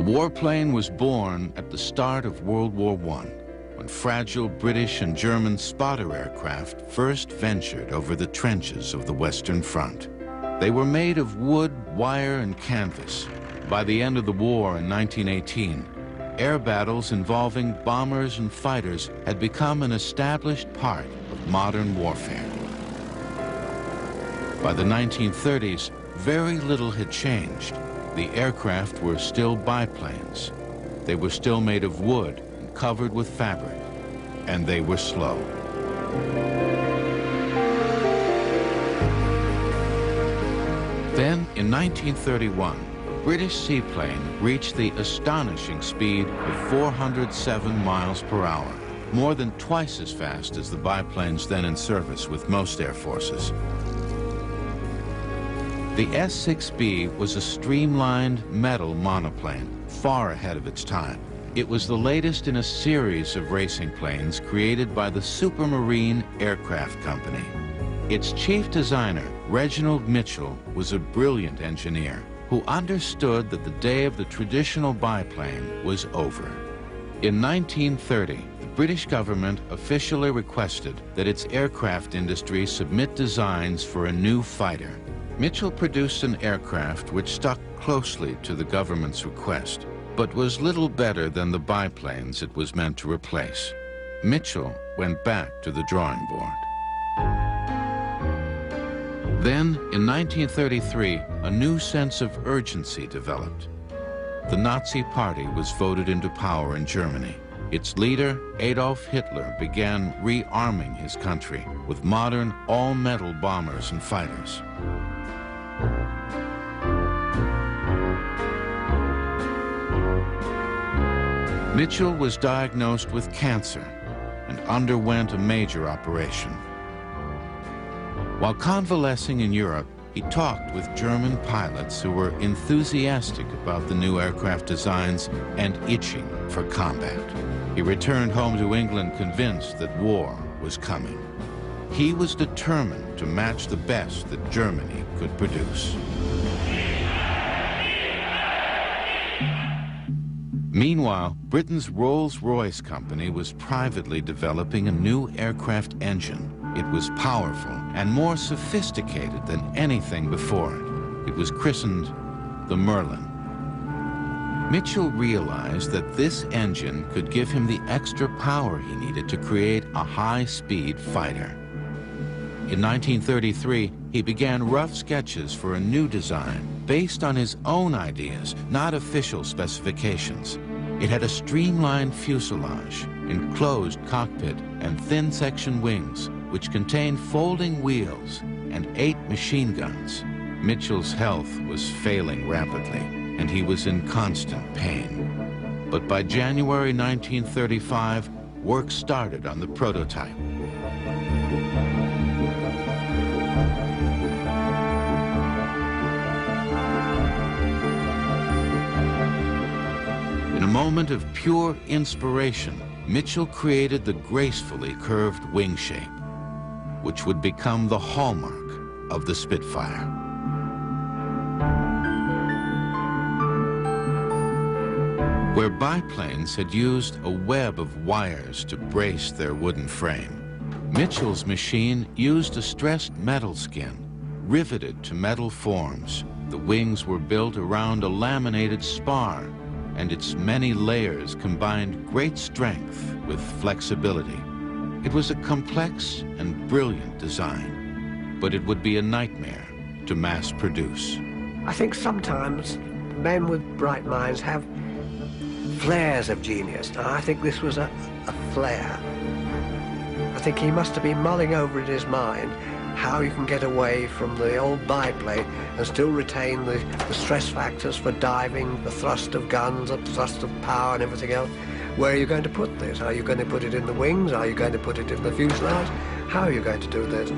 warplane was born at the start of World War I, when fragile British and German spotter aircraft first ventured over the trenches of the Western Front. They were made of wood, wire, and canvas. By the end of the war in 1918, air battles involving bombers and fighters had become an established part of modern warfare. By the 1930s, very little had changed. The aircraft were still biplanes. They were still made of wood and covered with fabric, and they were slow. Then, in 1931, a British seaplane reached the astonishing speed of 407 miles per hour, more than twice as fast as the biplanes then in service with most air forces. The S-6B was a streamlined metal monoplane, far ahead of its time. It was the latest in a series of racing planes created by the Supermarine Aircraft Company. Its chief designer, Reginald Mitchell, was a brilliant engineer who understood that the day of the traditional biplane was over. In 1930, the British government officially requested that its aircraft industry submit designs for a new fighter. Mitchell produced an aircraft which stuck closely to the government's request, but was little better than the biplanes it was meant to replace. Mitchell went back to the drawing board. Then, in 1933, a new sense of urgency developed. The Nazi Party was voted into power in Germany. Its leader, Adolf Hitler, began rearming his country with modern, all-metal bombers and fighters. Mitchell was diagnosed with cancer and underwent a major operation. While convalescing in Europe, he talked with German pilots who were enthusiastic about the new aircraft designs and itching for combat. He returned home to England convinced that war was coming. He was determined to match the best that Germany could produce. Meanwhile, Britain's Rolls-Royce company was privately developing a new aircraft engine. It was powerful and more sophisticated than anything before it. It was christened the Merlin. Mitchell realized that this engine could give him the extra power he needed to create a high-speed fighter. In 1933, he began rough sketches for a new design based on his own ideas, not official specifications. It had a streamlined fuselage, enclosed cockpit, and thin-section wings, which contained folding wheels and 8 machine guns. Mitchell's health was failing rapidly, and he was in constant pain. But by January 1935, work started on the prototype. In a moment of pure inspiration, Mitchell created the gracefully curved wing shape, which would become the hallmark of the Spitfire. Where biplanes had used a web of wires to brace their wooden frame, Mitchell's machine used a stressed metal skin, riveted to metal forms. The wings were built around a laminated spar, and its many layers combined great strength with flexibility. It was a complex and brilliant design, but it would be a nightmare to mass produce. I think sometimes men with bright minds have flares of genius. Now, I think this was a flare. I think he must have been mulling over in his mind how you can get away from the old biplane and still retain the stress factors for diving, the thrust of guns, the thrust of power and everything else. Where are you going to put this? Are you going to put it in the wings? Are you going to put it in the fuselage? How are you going to do this?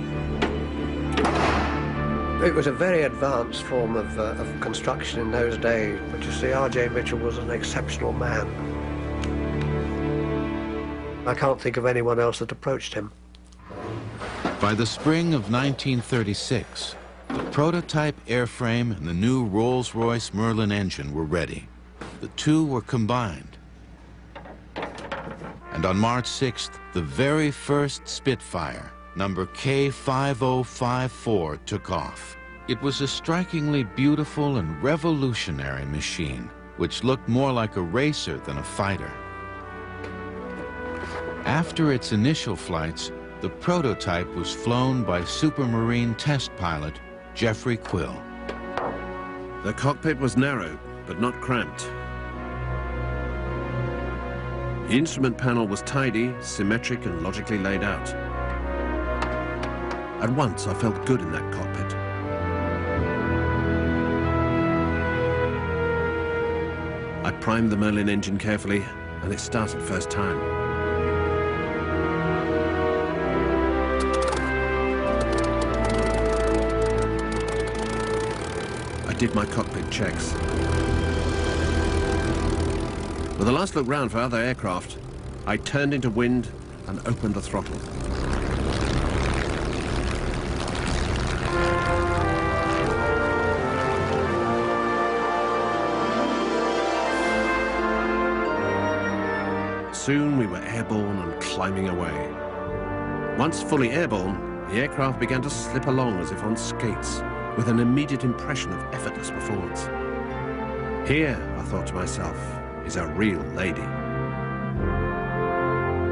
It was a very advanced form of construction in those days, but you see, R.J. Mitchell was an exceptional man. I can't think of anyone else that approached him. By the spring of 1936, the prototype airframe and the new Rolls-Royce Merlin engine were ready. the two were combined. And on March 6th, the very first Spitfire, number K5054, took off. It was a strikingly beautiful and revolutionary machine, which looked more like a racer than a fighter. After its initial flights, the prototype was flown by Supermarine test pilot Jeffrey Quill. The cockpit was narrow, but not cramped. The instrument panel was tidy, symmetric, and logically laid out. At once, I felt good in that cockpit. I primed the Merlin engine carefully, and it started first time. I did my cockpit checks. With a last look round for other aircraft, I turned into wind and opened the throttle. Soon we were airborne and climbing away. Once fully airborne, the aircraft began to slip along as if on skates, with an immediate impression of effortless performance. Here, I thought to myself, is a real lady.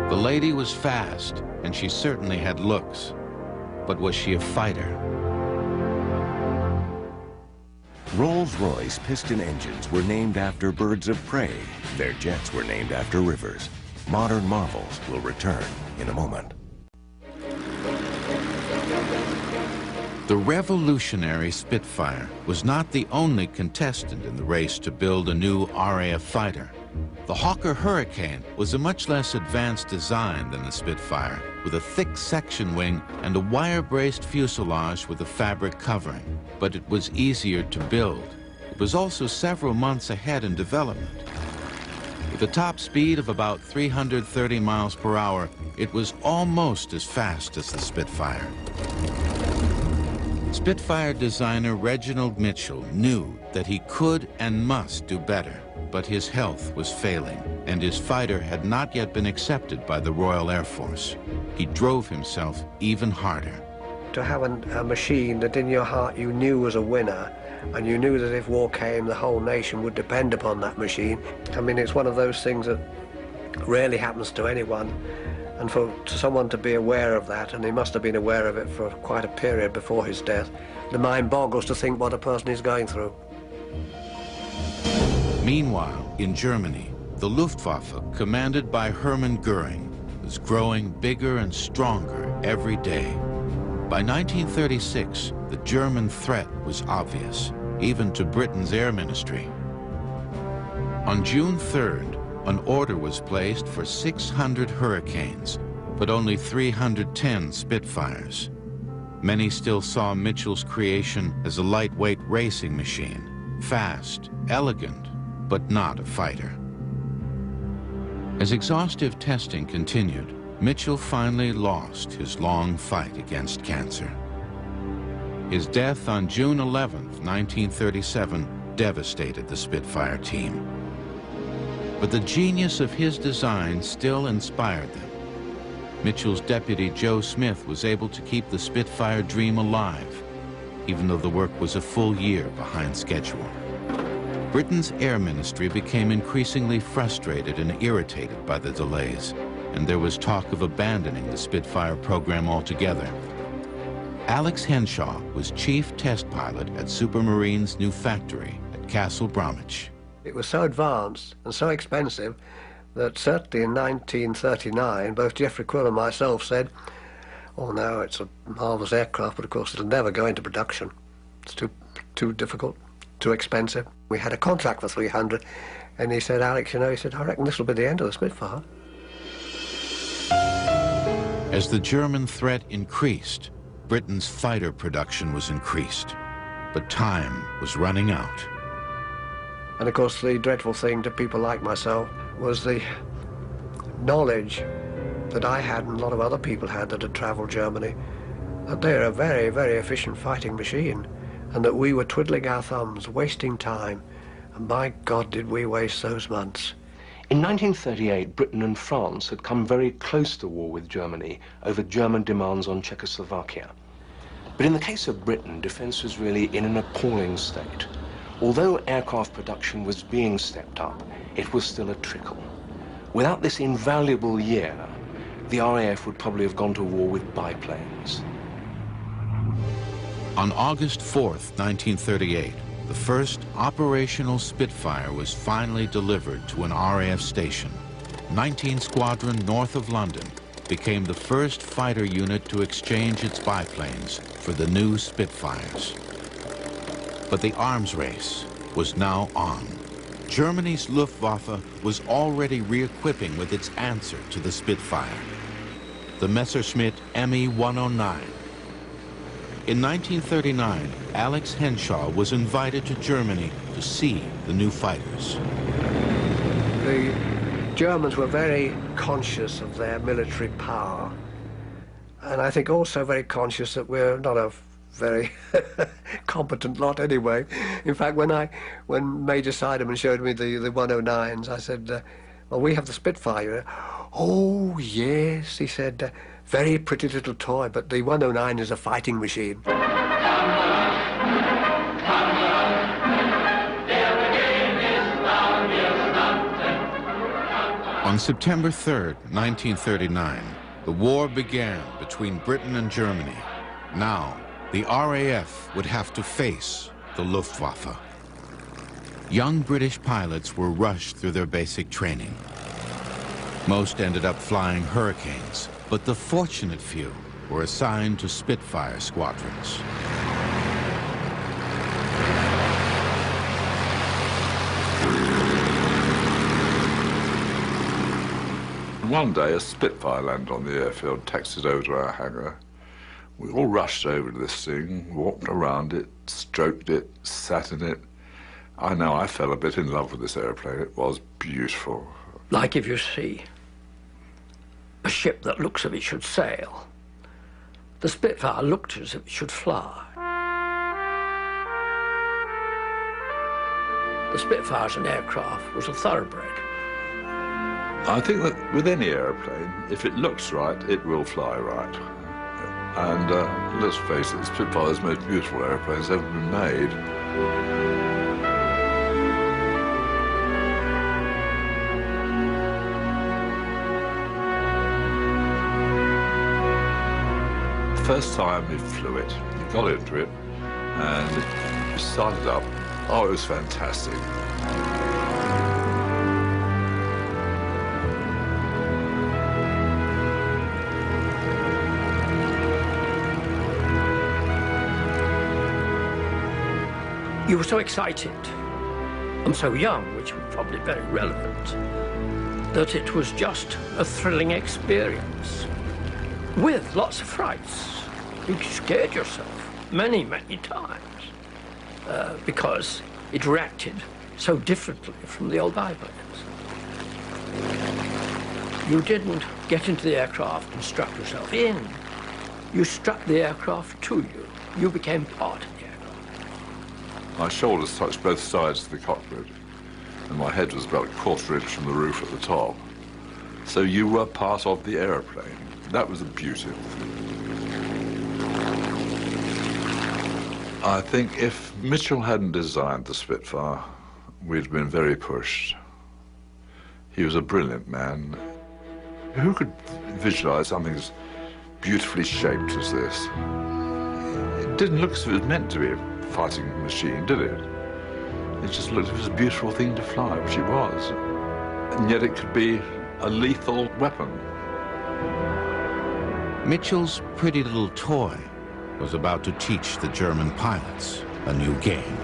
The lady was fast, and she certainly had looks. But was she a fighter? Rolls-Royce piston engines were named after birds of prey. Their jets were named after rivers. Modern marvels will return in a moment. The revolutionary Spitfire was not the only contestant in the race to build a new RAF fighter. The Hawker Hurricane was a much less advanced design than the Spitfire, with a thick section wing and a wire-braced fuselage with a fabric covering. But it was easier to build. It was also several months ahead in development. With a top speed of about 330 miles per hour, it was almost as fast as the Spitfire. Spitfire designer Reginald Mitchell knew that he could and must do better, but his health was failing, and his fighter had not yet been accepted by the Royal Air Force. He drove himself even harder. To have a machine that in your heart you knew was a winner, and you knew that if war came, the whole nation would depend upon that machine. I mean, it's one of those things that rarely happens to anyone. And for someone to be aware of that, and he must have been aware of it for quite a period before his death, the mind boggles to think what a person is going through. Meanwhile, in Germany, the Luftwaffe, commanded by Hermann Göring, was growing bigger and stronger every day. By 1936, the German threat was obvious, even to Britain's Air Ministry. On June 3rd, an order was placed for 600 Hurricanes, but only 310 Spitfires. Many still saw Mitchell's creation as a lightweight racing machine, fast, elegant, but not a fighter. As exhaustive testing continued, Mitchell finally lost his long fight against cancer. His death on June 11, 1937, devastated the Spitfire team. But the genius of his design still inspired them. Mitchell's deputy, Joe Smith, was able to keep the Spitfire dream alive, even though the work was a full year behind schedule. Britain's Air Ministry became increasingly frustrated and irritated by the delays, and there was talk of abandoning the Spitfire program altogether. Alex Henshaw was chief test pilot at Supermarine's new factory at Castle Bromwich. It was so advanced and so expensive that certainly in 1939, both Jeffrey Quill and myself said, oh no, it's a marvellous aircraft, but of course it'll never go into production. It's too difficult, too expensive. We had a contract for 300, and he said, Alex, you know, he said, I reckon this will be the end of the Spitfire. As the German threat increased, Britain's fighter production was increased, but time was running out. And of course, the dreadful thing to people like myself was the knowledge that I had and a lot of other people had that had travelled Germany, that they're a very, very efficient fighting machine, and that we were twiddling our thumbs, wasting time, My God, did we waste those months. In 1938, Britain and France had come very close to war with Germany over German demands on Czechoslovakia. But in the case of Britain, defense was really in an appalling state. Although aircraft production was being stepped up, it was still a trickle. Without this invaluable year, the RAF would probably have gone to war with biplanes. On August 4th, 1938, the first operational Spitfire was finally delivered to an RAF station. 19 Squadron north of London became the first fighter unit to exchange its biplanes for the new Spitfires. But the arms race was now on. Germany's Luftwaffe was already re-equipping with its answer to the Spitfire, the Messerschmitt Me-109. In 1939, Alex Henshaw was invited to Germany to see the new fighters. The Germans were very conscious of their military power, and I think also very conscious that we're not a very competent lot anyway. In fact, when Major Sideman showed me the 109s, I said, well, we have the Spitfire. Oh, yes, he said, very pretty little toy, but the 109 is a fighting machine. On September 3rd, 1939, the war began between Britain and Germany. Now, the RAF would have to face the Luftwaffe. Young British pilots were rushed through their basic training. Most ended up flying Hurricanes, but the fortunate few were assigned to Spitfire squadrons. One day, a Spitfire landed on the airfield, taxied over to our hangar. We all rushed over to this thing, walked around it, stroked it, sat in it. I know I fell a bit in love with this airplane. It was beautiful. Like if you see a ship that looks as if it should sail, the Spitfire looked as if it should fly. The Spitfire as an aircraft was a thoroughbred. I think that with any airplane, if it looks right, it will fly right. And let's face it, Spitfire is the most beautiful airplanes ever been made. The first time we flew it, you got into it, and it started up. Oh, it was fantastic. You were so excited and so young, which was probably very relevant, that it was just a thrilling experience with lots of frights. You scared yourself many, many times because it reacted so differently from the old biplanes. You didn't get into the aircraft and strap yourself in. You strapped the aircraft to you. You became part of it. My shoulders touched both sides of the cockpit, and my head was about a quarter inch from the roof at the top. So you were part of the aeroplane. That was the beauty of it. I think if Mitchell hadn't designed the Spitfire, we'd been very pushed. He was a brilliant man. Who could visualize something as beautifully shaped as this? It didn't look as if it was meant to be a fighting machine, did it? It just looked as if it was a beautiful thing to fly, which it was. And yet it could be a lethal weapon. Mitchell's pretty little toy was about to teach the German pilots a new game.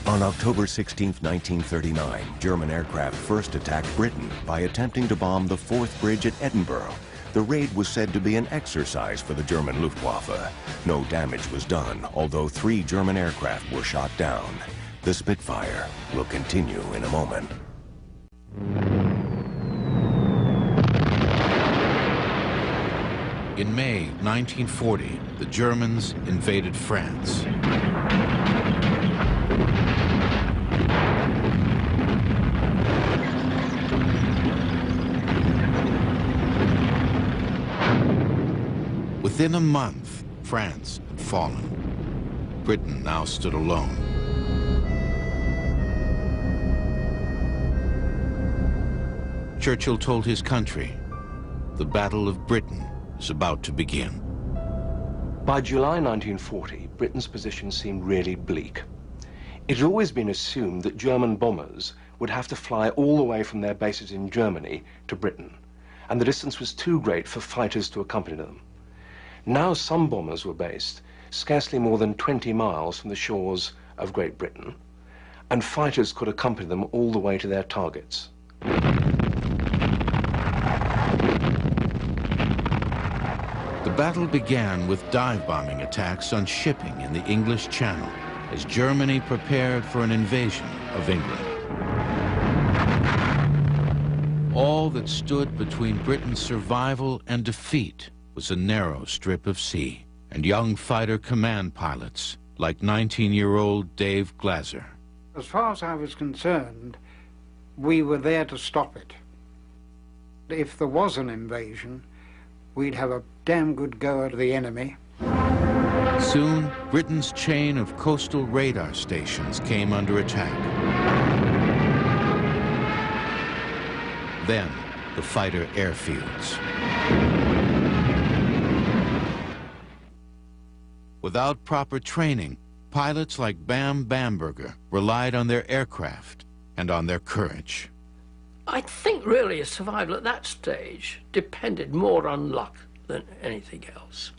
On October 16, 1939, German aircraft first attacked Britain by attempting to bomb the 4th Bridge at Edinburgh. The raid was said to be an exercise for the German Luftwaffe. No damage was done, although 3 German aircraft were shot down. The Spitfire will continue in a moment. In May 1940, the Germans invaded France. Within a month, France had fallen. Britain now stood alone. Churchill told his country, the Battle of Britain is about to begin. By July 1940, Britain's position seemed really bleak. It had always been assumed that German bombers would have to fly all the way from their bases in Germany to Britain, and the distance was too great for fighters to accompany them. Now some bombers were based scarcely more than 20 miles from the shores of Great Britain, and fighters could accompany them all the way to their targets. The battle began with dive-bombing attacks on shipping in the English Channel as Germany prepared for an invasion of England. All that stood between Britain's survival and defeat was a narrow strip of sea and young fighter command pilots like 19-year-old Dave Glaser. As far as I was concerned, we were there to stop it. If there was an invasion, we'd have a damn good go at the enemy. Soon, Britain's chain of coastal radar stations came under attack. Then, the fighter airfields. Without proper training, pilots like Bam Bamberger relied on their aircraft and on their courage. I think really survival at that stage depended more on luck than anything else.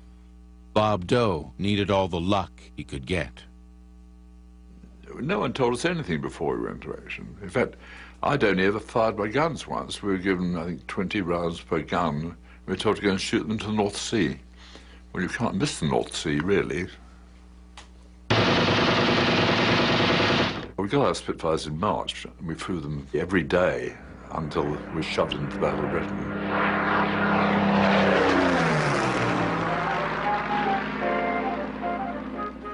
Bob Doe needed all the luck he could get. No one told us anything before we went into action. In fact, I'd only ever fired my guns once. We were given, I think, 20 rounds per gun. We were told to go and shoot them into the North Sea. Well, you can't miss the North Sea, really. We got our Spitfires in March, and we flew them every day until we shoved into the Battle of Britain.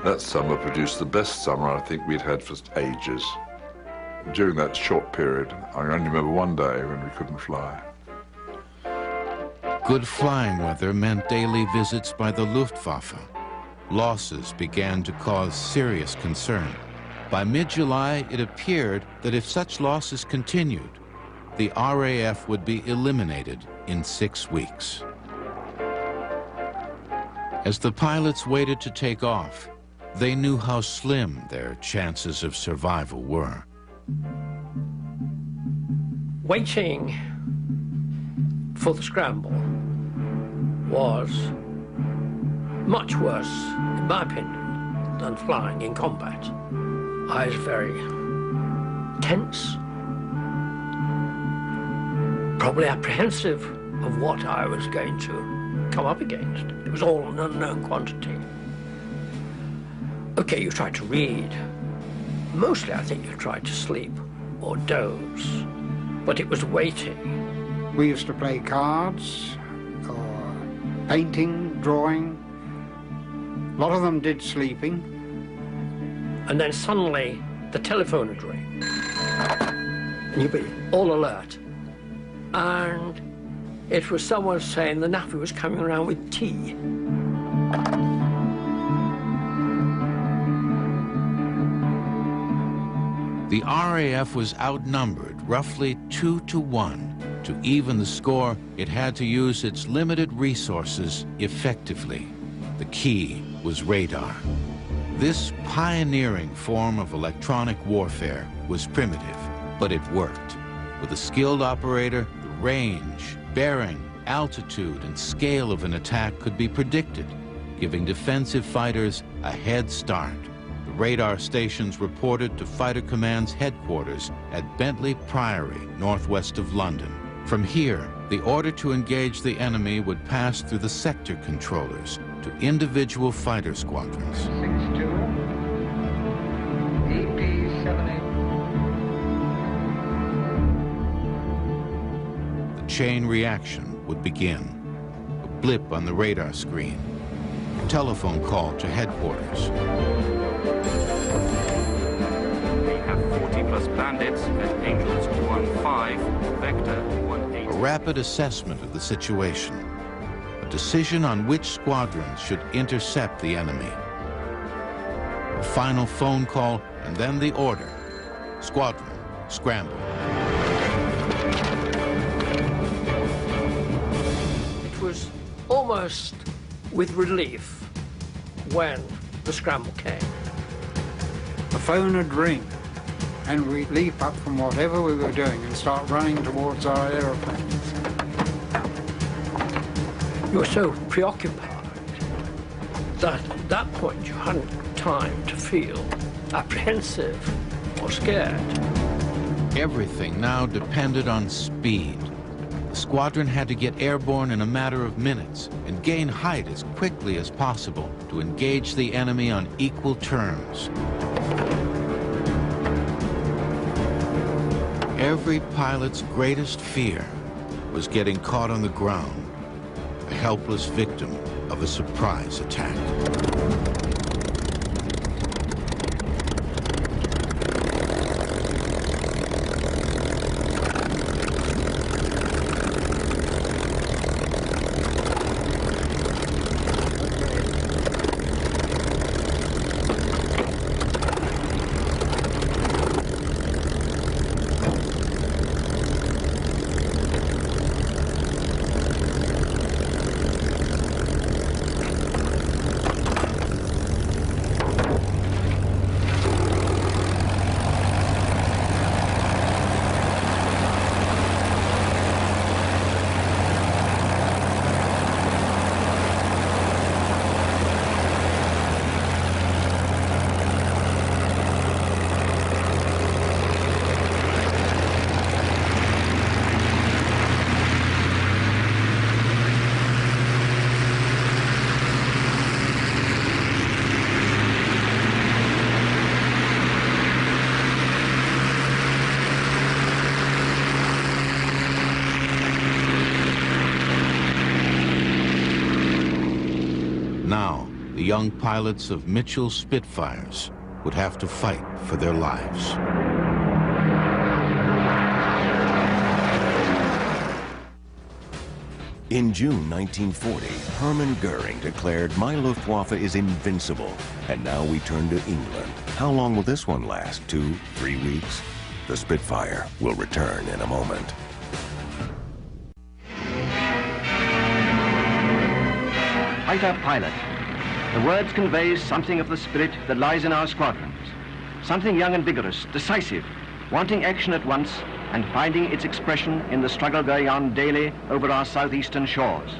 That summer produced the best summer I think we'd had for ages. During that short period, I only remember one day when we couldn't fly. Good flying weather meant daily visits by the Luftwaffe. Losses began to cause serious concern. By mid-July, it appeared that if such losses continued, the RAF would be eliminated in 6 weeks. As the pilots waited to take off, they knew how slim their chances of survival were. Waiting for the scramble was much worse, in my opinion, than flying in combat. I was very tense, probably apprehensive of what I was going to come up against. It was all an unknown quantity. Okay, you tried to read. Mostly, I think you tried to sleep or doze, but it was waiting. We used to play cards, or painting, drawing. A lot of them did sleeping. And then suddenly, the telephone would ring. And you'd be all alert. And it was someone saying the navvy was coming around with tea. The RAF was outnumbered roughly 2 to 1. To even the score, it had to use its limited resources effectively. The key was radar. This pioneering form of electronic warfare was primitive, but it worked. With a skilled operator, the range, bearing, altitude, and scale of an attack could be predicted, giving defensive fighters a head start. The radar stations reported to Fighter Command's headquarters at Bentley Priory, northwest of London. From here, the order to engage the enemy would pass through the sector controllers to individual fighter squadrons. 62, EP78. The chain reaction would begin. A blip on the radar screen. A telephone call to headquarters. We have 40+ bandits at Angels 15, Vector 18. A rapid assessment of the situation. A decision on which squadrons should intercept the enemy. A final phone call, and then the order. Squadron, scramble. It was almost with relief when the scramble came. The phone would ring, and we'd leap up from whatever we were doing and start running towards our aeroplanes. You were so preoccupied that at that point you hadn't time to feel apprehensive or scared. Everything now depended on speed. The squadron had to get airborne in a matter of minutes and gain height as quickly as possible to engage the enemy on equal terms. Every pilot's greatest fear was getting caught on the ground, a helpless victim of a surprise attack. Now, the young pilots of Mitchell's Spitfires would have to fight for their lives. In June 1940, Hermann Goering declared, "My Luftwaffe is invincible." And now we turn to England. How long will this one last? 2, 3 weeks? The Spitfire will return in a moment. Fighter pilot. The words convey something of the spirit that lies in our squadrons. Something young and vigorous, decisive, wanting action at once and finding its expression in the struggle going on daily over our southeastern shores.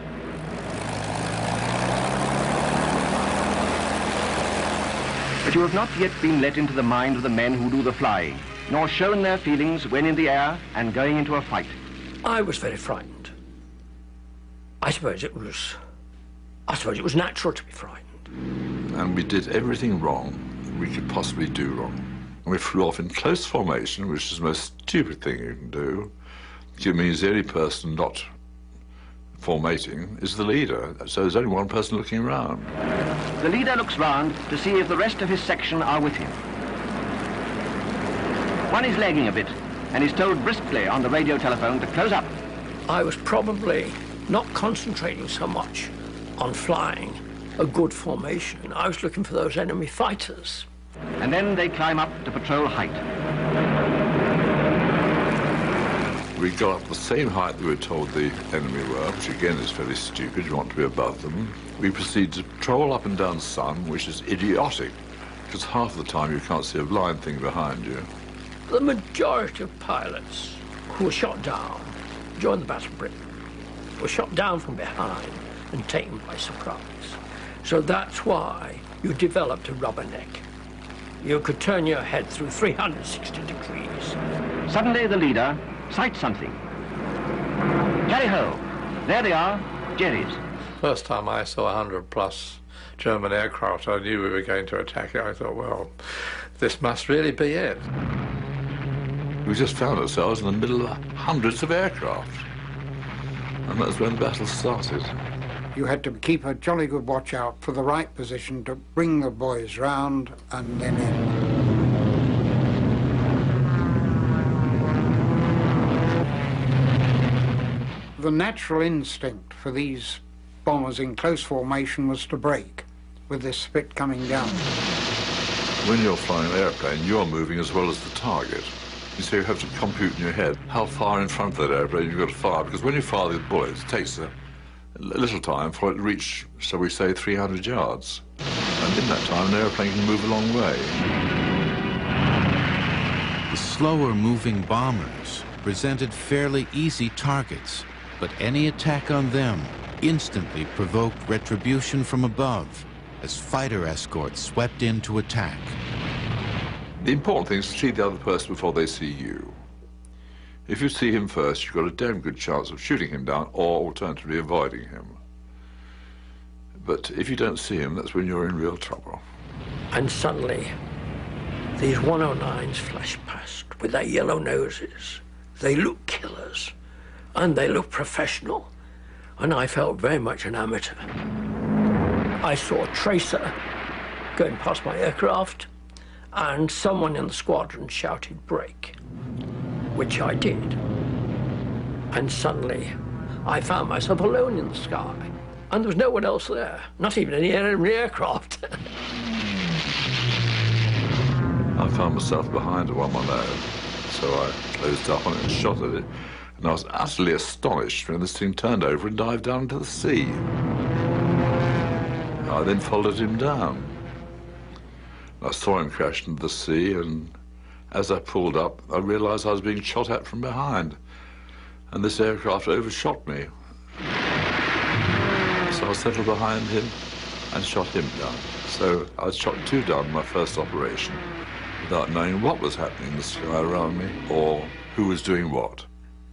But you have not yet been let into the mind of the men who do the flying, nor shown their feelings when in the air and going into a fight. I was very frightened. I suppose it was natural to be frightened. And we did everything wrong that we could possibly do wrong. We flew off in close formation, which is the most stupid thing you can do. It means the only person not formating is the leader, so there's only one person looking around. The leader looks round to see if the rest of his section are with him. One is lagging a bit and is told briskly on the radio telephone to close up. I was probably not concentrating so much on flying a good formation. I was looking for those enemy fighters. And then they climb up to patrol height. We got up the same height that we were told the enemy were, which again is fairly stupid. You want to be above them. We proceed to patrol up and down sun, which is idiotic, because half the time you can't see a blind thing behind you. The majority of pilots who were shot down during the Battle of Britain were shot down from behind and taken by surprise. So that's why you developed a rubber neck. You could turn your head through 360 degrees. Suddenly the leader sights something. Carry ho! There they are, Jerry's. First time I saw 100+ German aircraft, I knew we were going to attack it. I thought, well, this must really be it. We just found ourselves in the middle of hundreds of aircraft. And that's when the battle started. You had to keep a jolly good watch out for the right position to bring the boys round and then in. The natural instinct for these bombers in close formation was to brake with this spit coming down. When you're flying an airplane, you're moving as well as the target. So you have to compute in your head how far in front of that airplane you've got to fire, because when you fire the bullets, it takes a little time for it to reach, shall we say, 300 yards. And in that time, an airplane can move a long way. The slower-moving bombers presented fairly easy targets, but any attack on them instantly provoked retribution from above as fighter escorts swept in to attack. The important thing is to see the other person before they see you. If you see him first, you've got a damn good chance of shooting him down or alternatively avoiding him. But if you don't see him, that's when you're in real trouble. And suddenly, these 109s flashed past with their yellow noses. They look killers, and they look professional, and I felt very much an amateur. I saw a tracer going past my aircraft, and someone in the squadron shouted, "Brake," which I did. And suddenly, I found myself alone in the sky, and there was no one else there, not even any enemy aircraft. I found myself behind a 110, so I closed up on it and shot at it. And I was utterly astonished when this thing turned over and dived down into the sea. I then followed him down. I saw him crash into the sea, and as I pulled up, I realized I was being shot at from behind. And this aircraft overshot me. So I settled behind him and shot him down. So I shot two down in my first operation without knowing what was happening in the sky around me or who was doing what.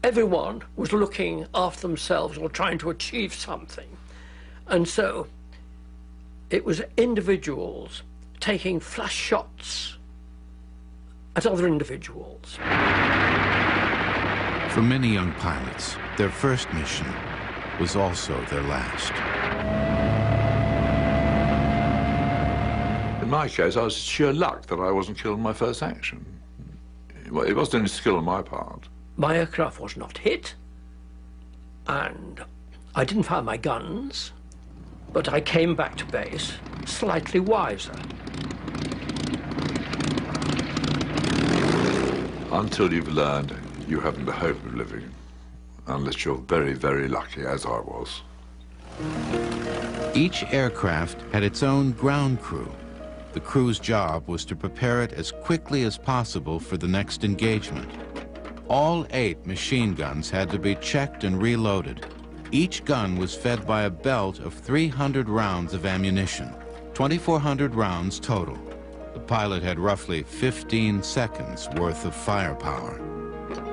Everyone was looking after themselves or trying to achieve something. And so it was individuals taking flash shots at other individuals. For many young pilots, their first mission was also their last. In my case, I was sheer luck that I wasn't killed in my first action. Well, it wasn't any skill on my part. My aircraft was not hit, and I didn't fire my guns, but I came back to base slightly wiser. Until you've learned, you haven't a hope of living, unless you're very, very lucky, as I was. Each aircraft had its own ground crew. The crew's job was to prepare it as quickly as possible for the next engagement. All 8 machine guns had to be checked and reloaded. Each gun was fed by a belt of 300 rounds of ammunition, 2,400 rounds total. The pilot had roughly 15 seconds worth of firepower.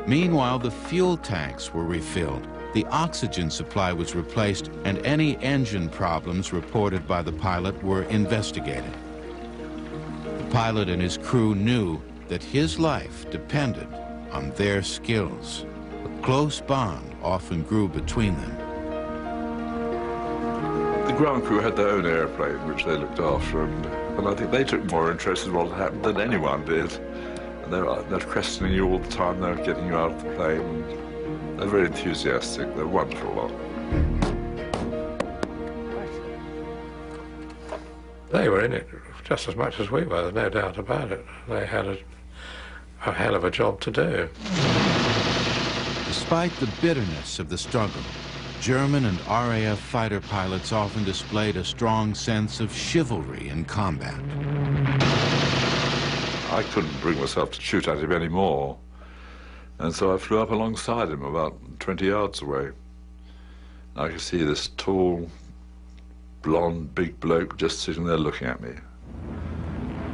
Meanwhile, the fuel tanks were refilled, the oxygen supply was replaced, and any engine problems reported by the pilot were investigated. The pilot and his crew knew that his life depended on their skills. A close bond often grew between them. The ground crew had their own airplane, which they looked after, and I think they took more interest in what had happened than anyone did. And they're questioning you all the time, they're getting you out of the plane. They're very enthusiastic, they're a wonderful lot. They were in it just as much as we were, there's no doubt about it. They had a hell of a job to do. Despite the bitterness of the struggle, German and RAF fighter pilots often displayed a strong sense of chivalry in combat. I couldn't bring myself to shoot at him anymore, and so I flew up alongside him about 20 yards away. I could see this tall, blonde, big bloke just sitting there looking at me.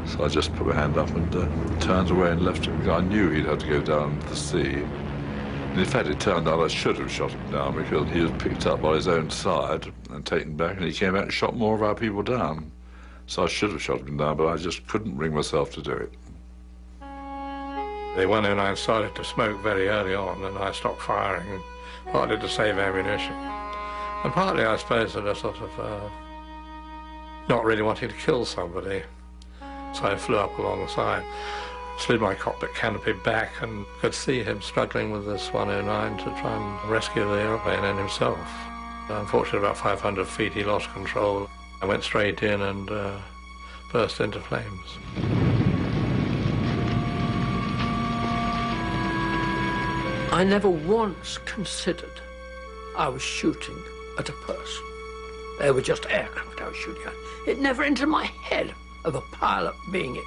So I just put my hand up and turned away and left him, because I knew he'd have to go down into the sea. And in fact, it turned out I should have shot him down, because he was picked up by his own side and taken back, and he came out and shot more of our people down. So I should have shot him down, but I just couldn't bring myself to do it. The 109 started to smoke very early on, and I stopped firing, partly to save ammunition. And partly, I suppose, in a sort of not really wanting to kill somebody. So I flew up alongside, slid my cockpit canopy back, and could see him struggling with this 109 to try and rescue the airplane and himself. Unfortunately, about 500 feet, he lost control. I went straight in and burst into flames. I never once considered I was shooting at a person. They were just aircraft I was shooting at. It never entered my head of a pilot being in it.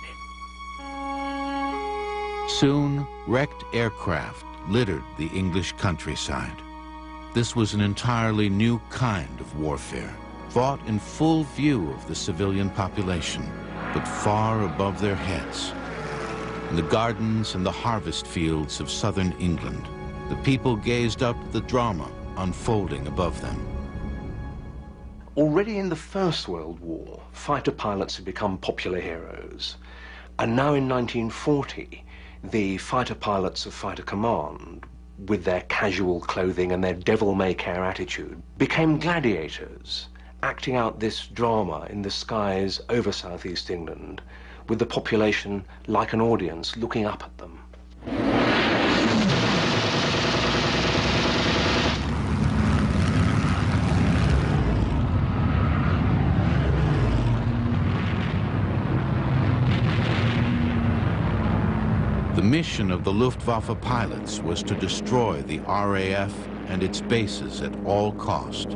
Soon, wrecked aircraft littered the English countryside. This was an entirely new kind of warfare, fought in full view of the civilian population, but far above their heads. In the gardens and the harvest fields of southern England, the people gazed up at the drama unfolding above them. Already in the First World War, fighter pilots had become popular heroes. And now in 1940, the fighter pilots of Fighter Command, with their casual clothing and their devil-may-care attitude, became gladiators, acting out this drama in the skies over southeast England, with the population like an audience looking up at them. The mission of the Luftwaffe pilots was to destroy the RAF and its bases at all cost.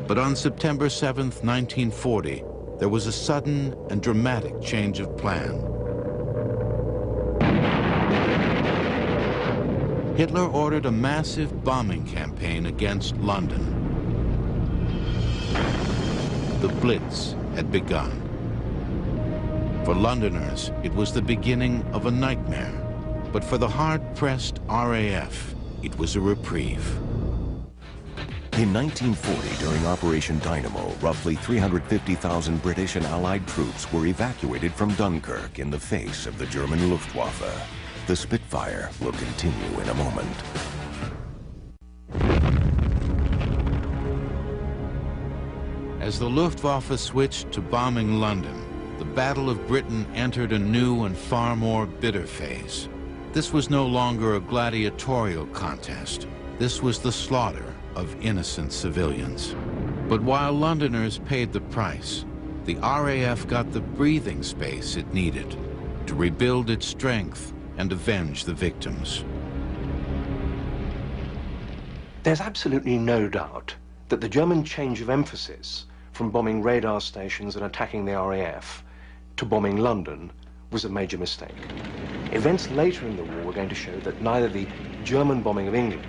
But on September 7th, 1940, there was a sudden and dramatic change of plan. Hitler ordered a massive bombing campaign against London. The Blitz had begun. For Londoners, it was the beginning of a nightmare. But for the hard-pressed RAF, it was a reprieve. In 1940, during Operation Dynamo, roughly 350,000 British and Allied troops were evacuated from Dunkirk in the face of the German Luftwaffe. The Spitfire will continue in a moment. As the Luftwaffe switched to bombing London, the Battle of Britain entered a new and far more bitter phase. This was no longer a gladiatorial contest. This was the slaughter of innocent civilians. But while Londoners paid the price, the RAF got the breathing space it needed to rebuild its strength and avenge the victims. There's absolutely no doubt that the German change of emphasis from bombing radar stations and attacking the RAF to bombing London was a major mistake. Events later in the war were going to show that neither the German bombing of England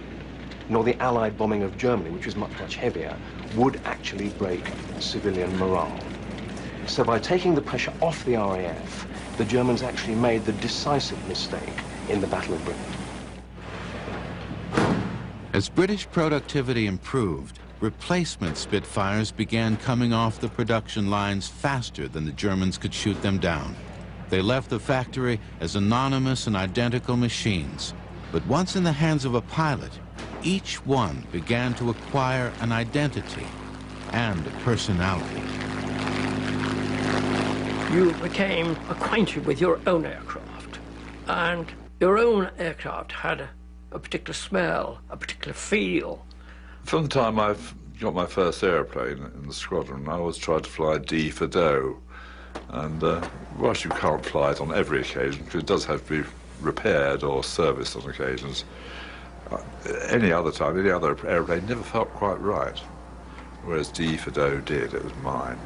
nor the Allied bombing of Germany, which was much, much heavier, would actually break civilian morale. So by taking the pressure off the RAF, the Germans actually made the decisive mistake in the Battle of Britain. As British productivity improved, replacement Spitfires began coming off the production lines faster than the Germans could shoot them down. They left the factory as anonymous and identical machines. But once in the hands of a pilot, each one began to acquire an identity and a personality. You became acquainted with your own aircraft, and your own aircraft had a particular smell, a particular feel. From the time I've got my first airplane in the squadron, I always tried to fly D for dough. And whilst you can't fly it on every occasion, because it does have to be repaired or serviced on occasions, any other time, any other airplane never felt quite right. Whereas D for dough did, it was mine.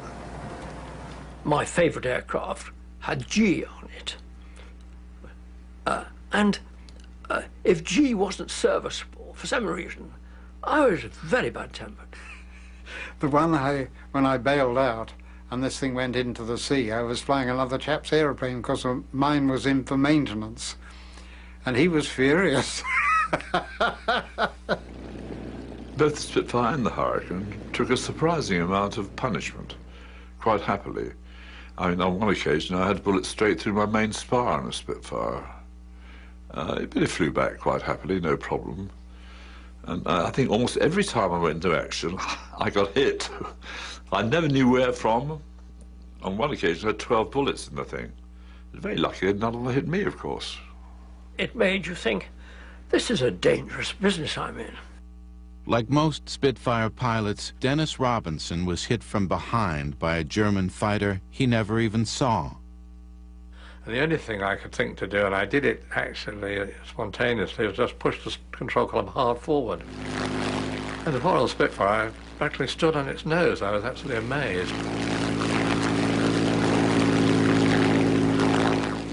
My favourite aircraft had G on it. If G wasn't serviceable, for some reason, I was very bad-tempered. The one when I bailed out and this thing went into the sea, I was flying another chap's aeroplane because mine was in for maintenance. And he was furious. Both the Spitfire and the Hurricane took a surprising amount of punishment, quite happily. I mean, on one occasion I had bullets straight through my main spar on a Spitfire. But it flew back quite happily, no problem. And I think almost every time I went into action, I got hit. I never knew where from. On one occasion I had 12 bullets in the thing. I was very lucky that none of them hit me, of course. it made you think, this is a dangerous business I'm in. Like most Spitfire pilots, Dennis Robinson was hit from behind by a German fighter he never even saw. And the only thing I could think to do, and I did it actually spontaneously, was just push the control column hard forward. And the poor old Spitfire practically stood on its nose. I was absolutely amazed.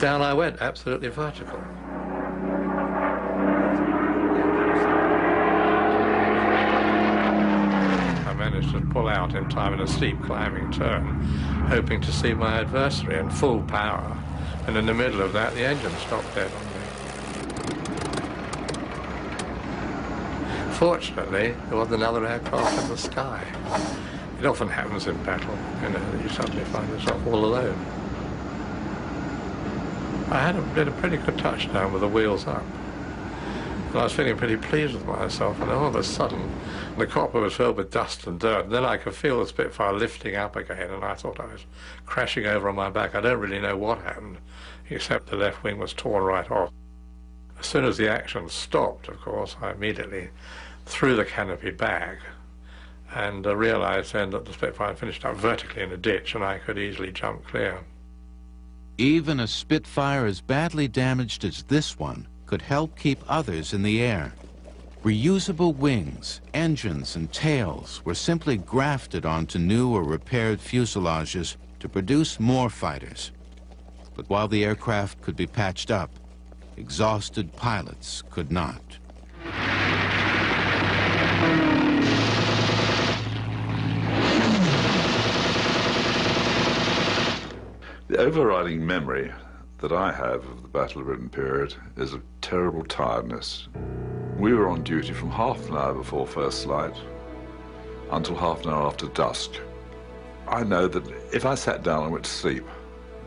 Down I went, absolutely vertical. I managed to pull out in time in a steep climbing turn, hoping to see my adversary in full power. And in the middle of that, the engine stopped dead on me. Fortunately, there was another aircraft in the sky. It often happens in battle, you know, that you suddenly find yourself all alone. I did a pretty good touchdown with the wheels up. And I was feeling pretty pleased with myself, and all of a sudden, the cockpit was filled with dust and dirt. And then I could feel the Spitfire lifting up again, and I thought I was crashing over on my back. I don't really know what happened, except the left wing was torn right off. As soon as the action stopped, of course, I immediately threw the canopy back and realized then that the Spitfire finished up vertically in a ditch, and I could easily jump clear. Even a Spitfire as badly damaged as this one could help keep others in the air. Reusable wings, engines, and tails were simply grafted onto new or repaired fuselages to produce more fighters. But while the aircraft could be patched up, exhausted pilots could not. The overriding memory that I have of the Battle of Britain period is of terrible tiredness. We were on duty from half an hour before first light until half an hour after dusk. I know that if I sat down and went to sleep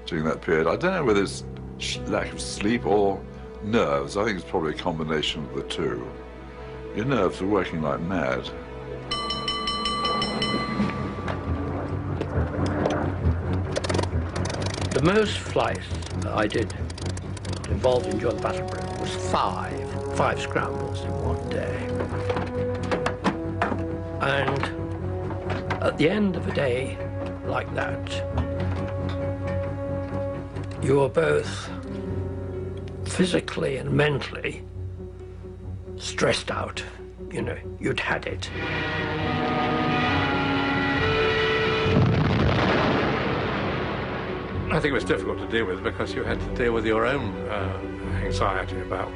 during that period, I don't know whether it's lack of sleep or nerves. I think it's probably a combination of the two. Your nerves are working like mad. The most flights that I did involved in during the Battle of Britain was five scrambles in one day. And at the end of a day like that, you were both physically and mentally stressed out. You know, you'd had it. I think it was difficult to deal with because you had to deal with your own anxiety about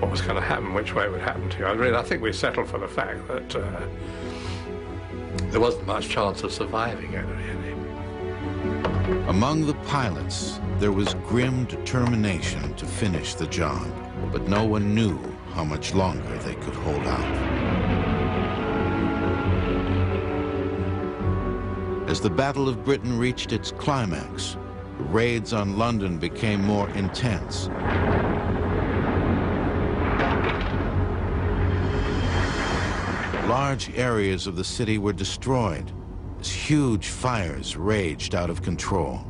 what was going to happen, which way it would happen to you. I think we settled for the fact that there wasn't much chance of surviving it, really. Among the pilots, there was grim determination to finish the job, but no one knew how much longer they could hold out. As the Battle of Britain reached its climax, the raids on London became more intense. Large areas of the city were destroyed as huge fires raged out of control.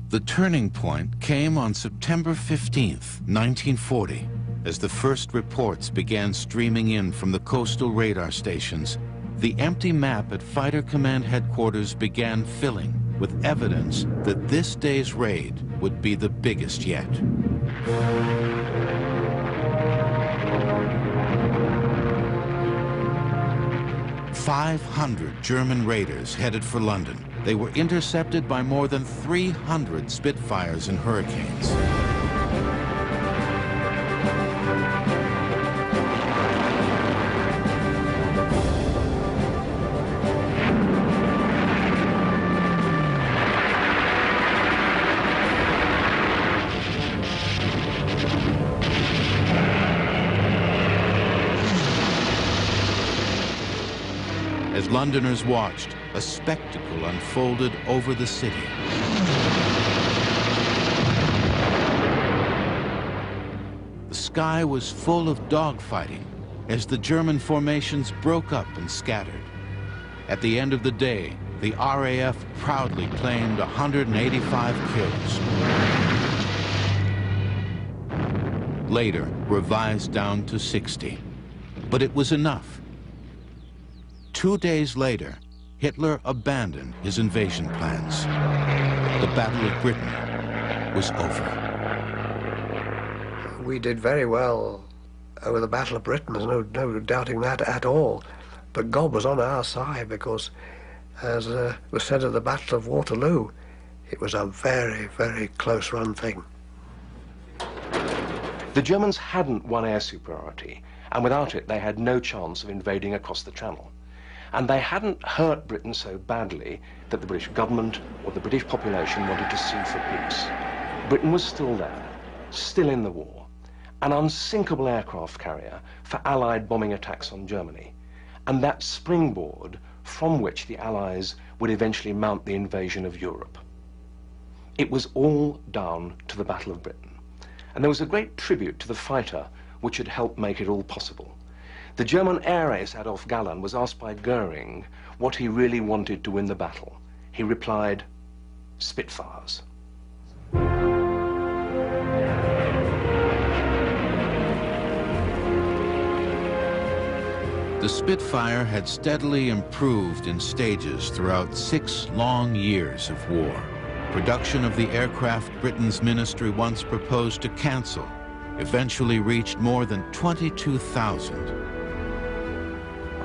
The turning point came on September 15th, 1940, as the first reports began streaming in from the coastal radar stations. The empty map at Fighter Command Headquarters began filling with evidence that this day's raid would be the biggest yet. "500 German raiders headed for London. They were intercepted by more than 300 Spitfires and Hurricanes. As Londoners watched, a spectacle unfolded over the city. The sky was full of dogfighting as the German formations broke up and scattered. At the end of the day, the RAF proudly claimed 185 kills. later revised down to 60. But it was enough. 2 days later, Hitler abandoned his invasion plans. The Battle of Britain was over. We did very well over the Battle of Britain, there's no doubting that at all. But God was on our side because, as was said at the Battle of Waterloo, it was a very, very close-run thing. The Germans hadn't won air superiority, and without it they had no chance of invading across the Channel. And they hadn't hurt Britain so badly that the British government or the British population wanted to sue for peace. Britain was still there, still in the war, an unsinkable aircraft carrier for Allied bombing attacks on Germany, and that springboard from which the Allies would eventually mount the invasion of Europe. It was all down to the Battle of Britain, and there was a great tribute to the fighter which had helped make it all possible. The German air ace Adolf Galland was asked by Goering what he really wanted to win the battle. He replied, Spitfires. The Spitfire had steadily improved in stages throughout 6 long years of war. Production of the aircraft Britain's ministry once proposed to cancel eventually reached more than 22,000.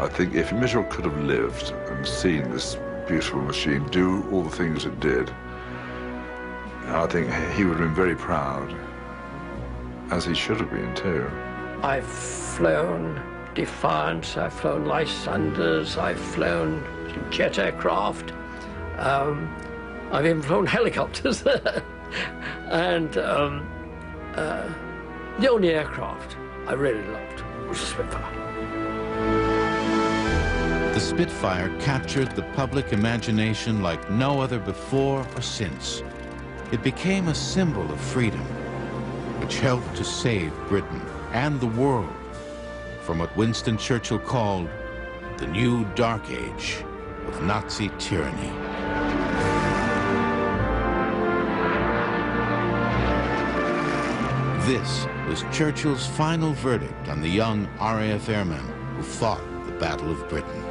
I think if Mitchell could have lived and seen this beautiful machine do all the things it did, I think he would have been very proud, as he should have been too. I've flown Defiance, I've flown Lysanders, I've flown jet aircraft, I've even flown helicopters. And the only aircraft I really loved was the Spitfire. The Spitfire captured the public imagination like no other before or since. It became a symbol of freedom, which helped to save Britain and the world from what Winston Churchill called the new dark age of Nazi tyranny. This was Churchill's final verdict on the young RAF airmen who fought the Battle of Britain.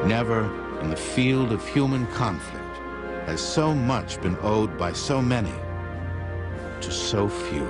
Never in the field of human conflict has so much been owed by so many to so few.